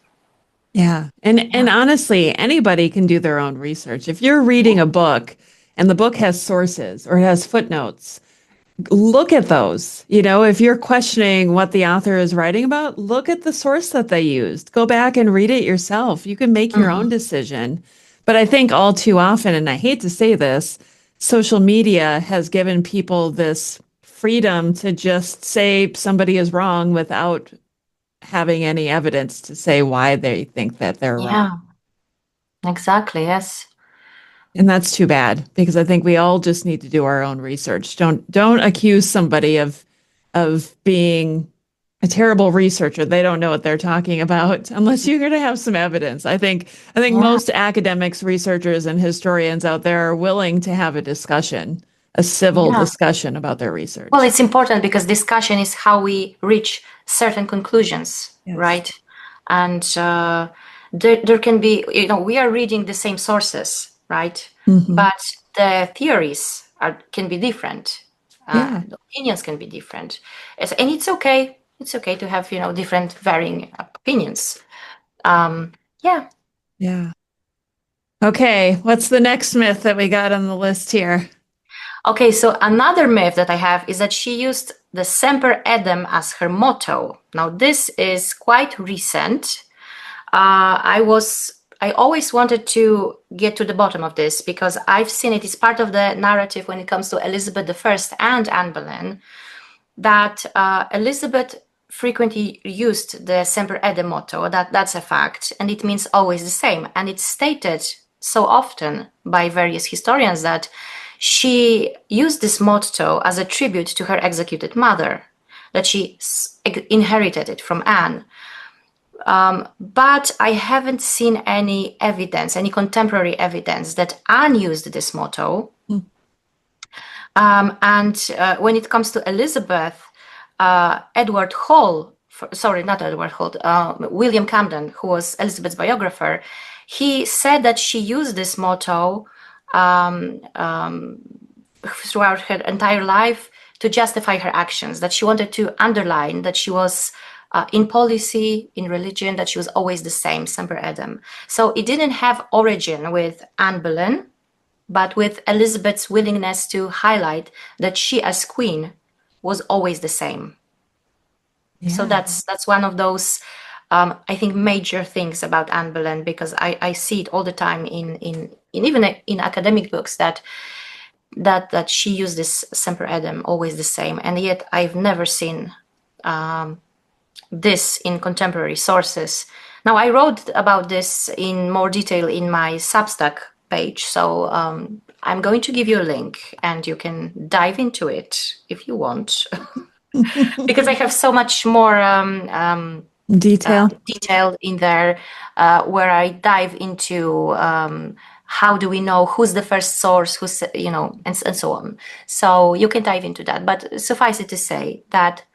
Speaker 2: Yeah. And honestly, anybody can do their own research. If you're reading a book and the book has sources or it has footnotes, look at those. If you're questioning what the author is writing about, look at the source that they used. Go back and read it yourself. You can make your own decision. But I think all too often, and I hate to say this, social media has given people this freedom to just say somebody is wrong without having any evidence to say why they think that they're wrong.
Speaker 3: Yeah, exactly. Yes.
Speaker 2: And that's too bad because I think we all just need to do our own research. Don't accuse somebody of being a terrible researcher. They don't know what they're talking about unless you're going to have some evidence. I think most academics, researchers, and historians out there are willing to have a discussion, a civil discussion about their research.
Speaker 3: Well, it's important because discussion is how we reach certain conclusions, right? And there can be, we are reading the same sources, right? But the theories can be different. The opinions can be different. And it's okay. It's okay to have, different varying opinions. Yeah.
Speaker 2: Yeah. Okay, what's the next myth that we got on the list here?
Speaker 3: Okay, so another myth that I have is that she used the Semper Idem as her motto. Now, this is quite recent. I always wanted to get to the bottom of this because I've seen it. It's part of the narrative when it comes to Elizabeth I and Anne Boleyn, that Elizabeth frequently used the Semper Idem motto. That's a fact, and it means always the same. And it's stated so often by various historians that she used this motto as a tribute to her executed mother, that she inherited it from Anne. But I haven't seen any evidence, any contemporary evidence that Anne used this motto. And when it comes to Elizabeth, Edward Hall, not Edward Hall, William Camden, who was Elizabeth's biographer, he said that she used this motto throughout her entire life to justify her actions, that she wanted to underline that she was in policy, in religion, that she was always the same, Semper Idem. So it didn't have origin with Anne Boleyn, but with Elizabeth's willingness to highlight that she as queen was always the same. Yeah. So that's one of those, I think, major things about Anne Boleyn, because I see it all the time in even in academic books that she used this Semper Idem, always the same, and yet I've never seen this in contemporary sources. Now, I wrote about this in more detail in my Substack page, so I'm going to give you a link and you can dive into it if you want, because I have so much more detail in there, where I dive into how do we know who's the first source, who's, and so on. So you can dive into that, but suffice it to say that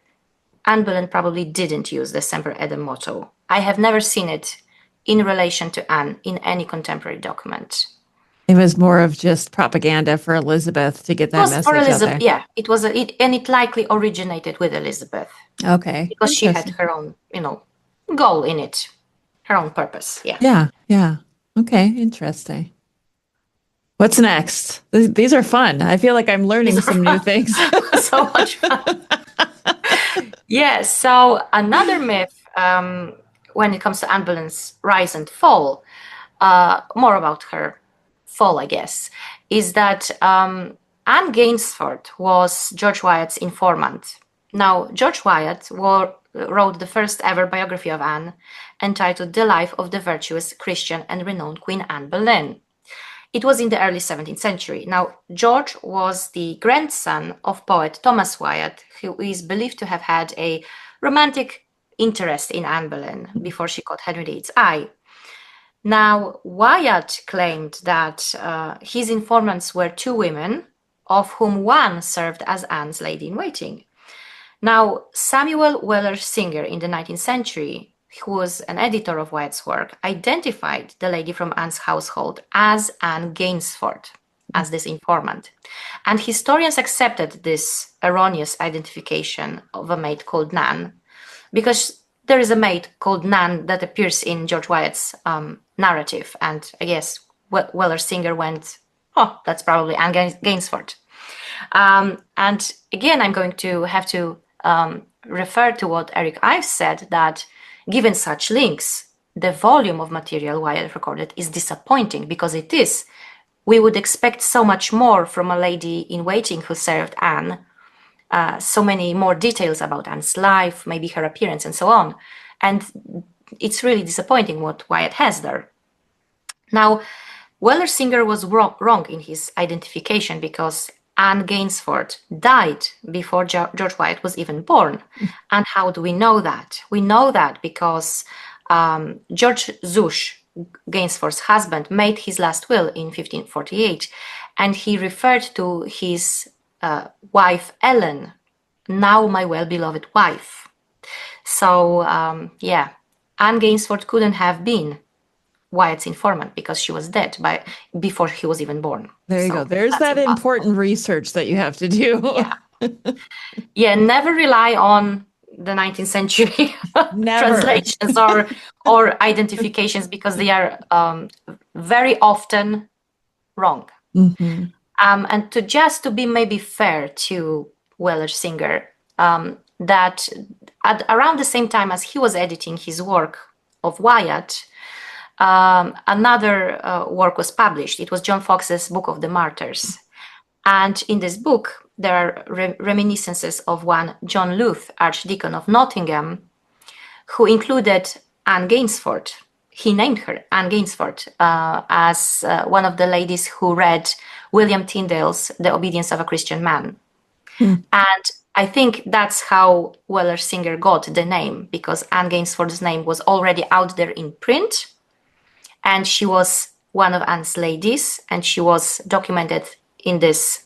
Speaker 3: Anne Boleyn probably didn't use the Semper Idem motto. I have never seen it in relation to Anne in any contemporary document.
Speaker 2: It was more of just propaganda for Elizabeth to get that message out there.
Speaker 3: Yeah, it was, and it likely originated with Elizabeth.
Speaker 2: Okay.
Speaker 3: Because she had her own, goal in it, her own purpose.
Speaker 2: Yeah. Yeah. Okay. Interesting. What's next? These are fun. I feel like I'm learning some new things.
Speaker 3: So much fun. Yes. So another myth, when it comes to Anne Boleyn's rise and fall, more about her fall, I guess, is that Anne Gainsford was George Wyatt's informant. Now, George Wyatt wrote the first ever biography of Anne, entitled The Life of the Virtuous, Christian, and Renowned Queen Anne Boleyn. It was in the early 17th century. Now, George was the grandson of poet Thomas Wyatt, who is believed to have had a romantic interest in Anne Boleyn before she caught Henry VIII's eye. Now, Wyatt claimed that his informants were two women, of whom one served as Anne's lady-in-waiting. Now, Samuel Weller Singer in the 19th century, who was an editor of Wyatt's work, identified the lady from Anne's household as Anne Gainsford. as this informant. And historians accepted this erroneous identification of a maid called Nan, because there is a maid called Nan that appears in George Wyatt's narrative. And I guess Weller Singer went, oh, that's probably Anne Gainsford. And again, I'm going to have to refer to what Eric Ives said, that given such links, the volume of material Wyatt recorded is disappointing, because it is. We would expect so much more from a lady in waiting who served Anne, so many more details about Anne's life, maybe her appearance and so on. And it's really disappointing what Wyatt has there. Now, Weller Singer was wrong in his identification, because Anne Gainsford died before George Wyatt was even born. And how do we know that? We know that because George Zush, Gainsford's husband, made his last will in 1548, and he referred to his wife Ellen, now my well-beloved wife. So Anne Gainsford couldn't have been Wyatt's informant, because she was dead before he was even born.
Speaker 2: There you go. There's that important research that you have to do.
Speaker 3: Yeah, never rely on the 19th century translations or identifications, because they are very often wrong.
Speaker 2: Mm-hmm.
Speaker 3: And to be maybe fair to Weller Singer, that around the same time as he was editing his work of Wyatt, another work was published. It was John Fox's Book of the Martyrs. And in this book, there are reminiscences of one John Luth, Archdeacon of Nottingham, who included Anne Gainsford. He named her Anne Gainsford as one of the ladies who read William Tyndale's The Obedience of a Christian Man. And I think that's how Weller Singer got the name, because Anne Gainsford's name was already out there in print, and she was one of Anne's ladies, and she was documented in this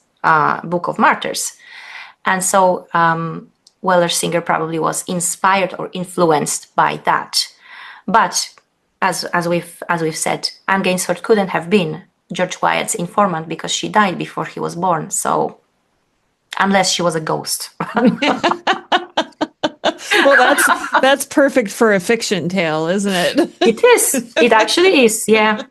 Speaker 3: Book of Martyrs. And so Weller Singer probably was inspired or influenced by that. But as we've said, Anne Gainsford couldn't have been George Wyatt's informant, because she died before he was born. So unless she was a ghost.
Speaker 2: Well, that's perfect for a fiction tale, isn't it?
Speaker 3: It is. It actually is. Yeah.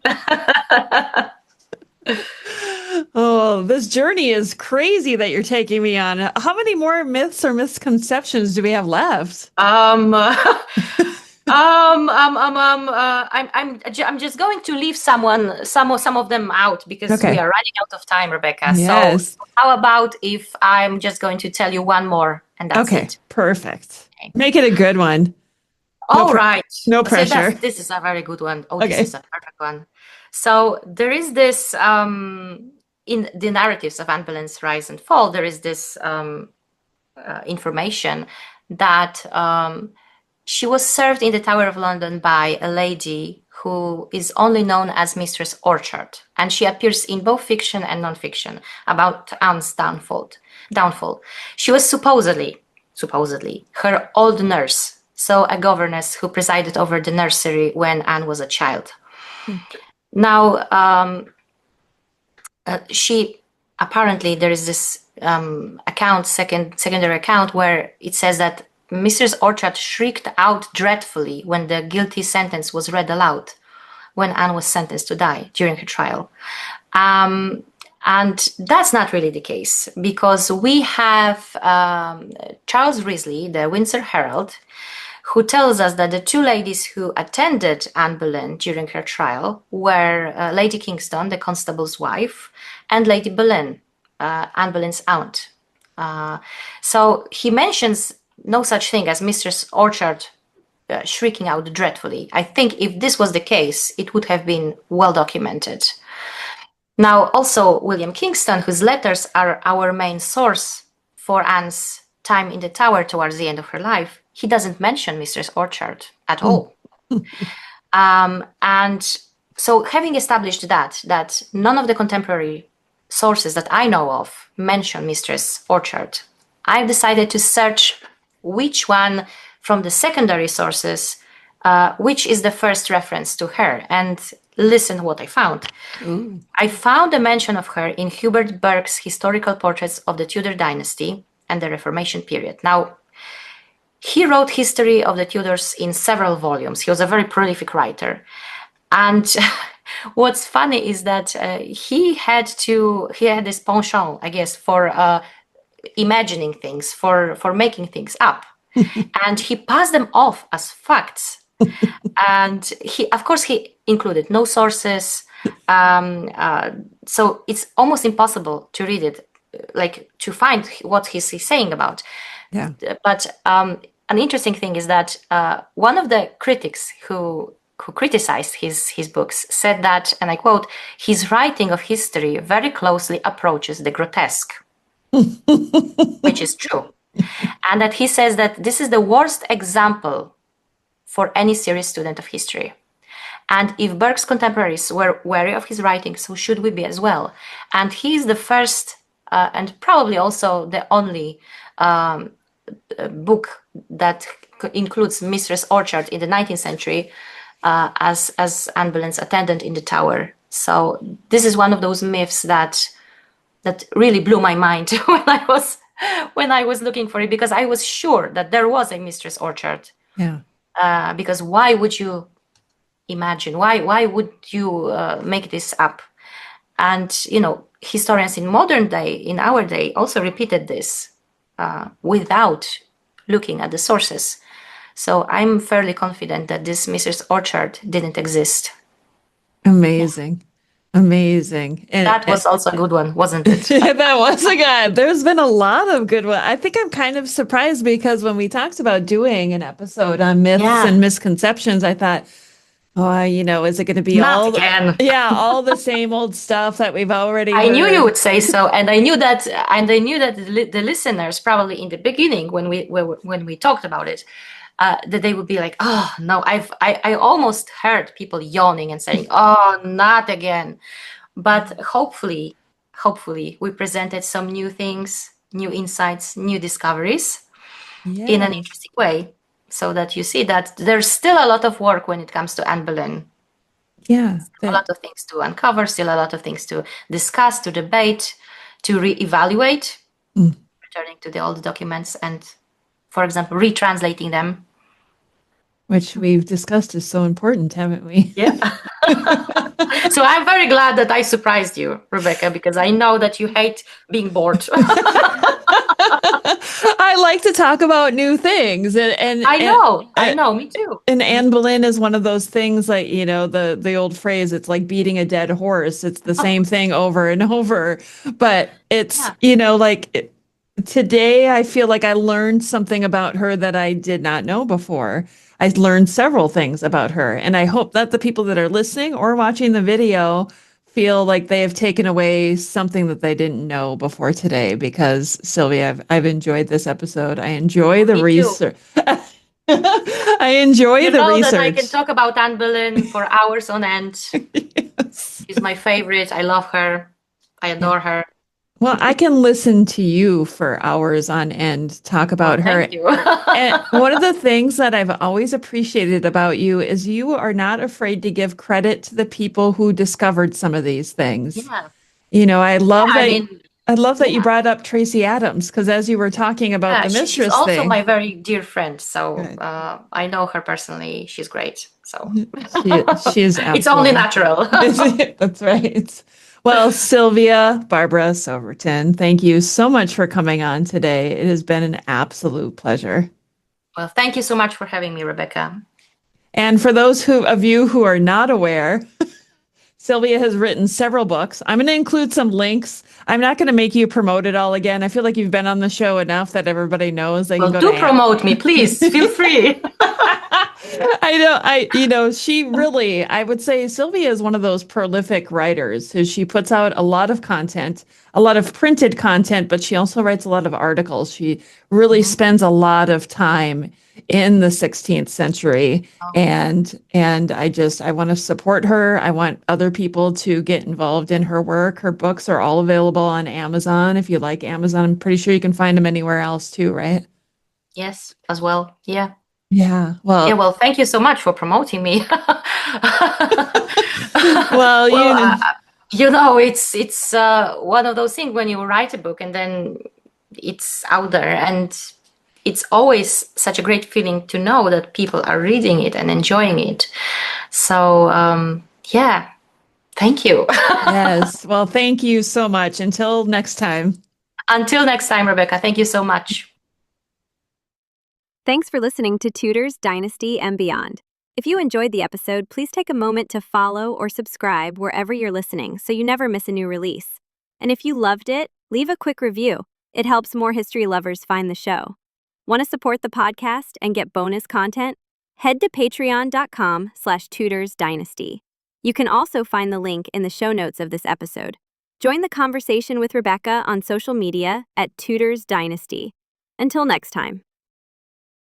Speaker 2: Oh, this journey is crazy that you're taking me on. How many more myths or misconceptions do we have left?
Speaker 3: I'm just going to leave some of them out, because we are running out of time, Rebecca.
Speaker 2: Yes.
Speaker 3: So how about if I'm just going to tell you one more, and that's it?
Speaker 2: Perfect. Okay. Make it a good one.
Speaker 3: All right.
Speaker 2: No pressure.
Speaker 3: So this is a very good one. Oh, this is a perfect one. So there is this in the narratives of Anne Boleyn's rise and fall, there is this information that she was served in the Tower of London by a lady who is only known as Mistress Orchard, and she appears in both fiction and non-fiction about Anne's downfall. She was supposedly her old nurse, so a governess who presided over the nursery when Anne was a child. Now, she apparently, there is this secondary account, where it says that Mistress Orchard shrieked out dreadfully when the guilty sentence was read aloud, when Anne was sentenced to die during her trial. And that's not really the case, because we have Charles Risley, the Windsor Herald, who tells us that the two ladies who attended Anne Boleyn during her trial were Lady Kingston, the constable's wife, and Lady Boleyn, Anne Boleyn's aunt. So he mentions no such thing as Mistress Orchard shrieking out dreadfully. I think if this was the case, it would have been well documented. Now, also William Kingston, whose letters are our main source for Anne's time in the Tower towards the end of her life, he doesn't mention Mistress Orchard at all. And so, having established that none of the contemporary sources that I know of mention Mistress Orchard, I've decided to search which one from the secondary sources, which is the first reference to her. And listen what I found.
Speaker 2: Ooh.
Speaker 3: I found a mention of her in Hubert Burke's Historical Portraits of the Tudor Dynasty and the Reformation period. Now, he wrote History of the Tudors in several volumes. He was a very prolific writer. And what's funny is that he had this penchant, I guess, for imagining things, for making things up. And he passed them off as facts. And of course, he included no sources. So it's almost impossible to read it, like to find what he's saying about.
Speaker 2: Yeah.
Speaker 3: But an interesting thing is that one of the critics who criticized his books said that, and I quote, his writing of history very closely approaches the grotesque, which is true. And that he says that this is the worst example for any serious student of history. And if Burke's contemporaries were wary of his writing, so should we be as well. And he's the first and probably also the only book that includes Mistress Orchard in the 19th century as Anne Boleyn's attendant in the Tower. So this is one of those myths that really blew my mind when I was looking for it, because I was sure that there was a Mistress Orchard.
Speaker 2: Yeah.
Speaker 3: Because why would you imagine? Why would you make this up? And historians in our day, also repeated this without looking at the sources. So I'm fairly confident that this Mrs. Orchard didn't exist.
Speaker 2: Amazing. Amazing. And
Speaker 3: that was also a good one, wasn't it?
Speaker 2: Yeah, that was a good. There's been a lot of good ones. I think I'm kind of surprised because when we talked about doing an episode on myths and misconceptions, I thought, is it going to be all the same old stuff that we've already heard?
Speaker 3: I knew you would say so, and I knew that the listeners probably in the beginning when we talked about it, that they would be like, oh no, I almost heard people yawning and saying, oh, not again. But hopefully we presented some new things, new insights, new discoveries in an interesting way, so that you see that there's still a lot of work when it comes to Anne Boleyn.
Speaker 2: Yeah.
Speaker 3: A lot of things to uncover, still a lot of things to discuss, to debate, to reevaluate, returning to the old documents and, for example, retranslating them.
Speaker 2: Which we've discussed is so important, haven't we?
Speaker 3: Yeah. So I'm very glad that I surprised you, Rebecca, because I know that you hate being bored.
Speaker 2: I like to talk about new things. And
Speaker 3: I know, me too.
Speaker 2: And Anne Boleyn is one of those things, like, the old phrase, it's like beating a dead horse. It's the same thing over and over. But it's, today I feel like I learned something about her that I did not know before. I learned several things about her, and I hope that the people that are listening or watching the video feel like they have taken away something that they didn't know before today, because Sylvia, I've enjoyed this episode. I enjoy the research. I enjoy the research.
Speaker 3: That I can talk about Anne Boleyn for hours on end. Yes. She's my favorite. I love her. I adore her.
Speaker 2: Well, I can listen to you for hours on end, talk about her.
Speaker 3: Thank you.
Speaker 2: And one of the things that I've always appreciated about you is you are not afraid to give credit to the people who discovered some of these things.
Speaker 3: Yeah.
Speaker 2: I love that you brought up Tracy Adams, because as you were talking about the mistress
Speaker 3: she's also
Speaker 2: thing.
Speaker 3: my very dear friend. So I know her personally. She's great. So
Speaker 2: she is absolutely.
Speaker 3: It's only natural.
Speaker 2: That's right. Well, Sylvia Barbara Soberton, thank you so much for coming on today. It has been an absolute pleasure.
Speaker 3: Well, thank you so much for having me, Rebecca.
Speaker 2: And for those of you who are not aware, Sylvia has written several books. I'm going to include some links. I'm not going to make you promote it all again. I feel like you've been on the show enough that everybody knows. They can go
Speaker 3: do promote me, please. Feel free.
Speaker 2: She really, I would say Sylvia is one of those prolific writers who she puts out a lot of content, a lot of printed content, but she also writes a lot of articles. She really spends a lot of time in the 16th century. And I want to support her. I want other people to get involved in her work. Her books are all available on Amazon. If you like Amazon, I'm pretty sure you can find them anywhere else too, right?
Speaker 3: Yes, as well. Yeah.
Speaker 2: Yeah. Well,
Speaker 3: thank you so much for promoting me.
Speaker 2: Well,
Speaker 3: Well, you know, it's one of those things when you write a book and then it's out there, and it's always such a great feeling to know that people are reading it and enjoying it. So yeah, thank you.
Speaker 2: yes. Well, thank you so much. Until next time.
Speaker 3: Until next time, Rebecca, thank you so much.
Speaker 1: Thanks for listening to Tudors, Dynasty, and Beyond. If you enjoyed the episode, please take a moment to follow or subscribe wherever you're listening so you never miss a new release. And if you loved it, leave a quick review. It helps more history lovers find the show. Want to support the podcast and get bonus content? Head to patreon.com/tudorsdynasty. You can also find the link in the show notes of this episode. Join the conversation with Rebecca on social media at Tudors Dynasty. Until next time.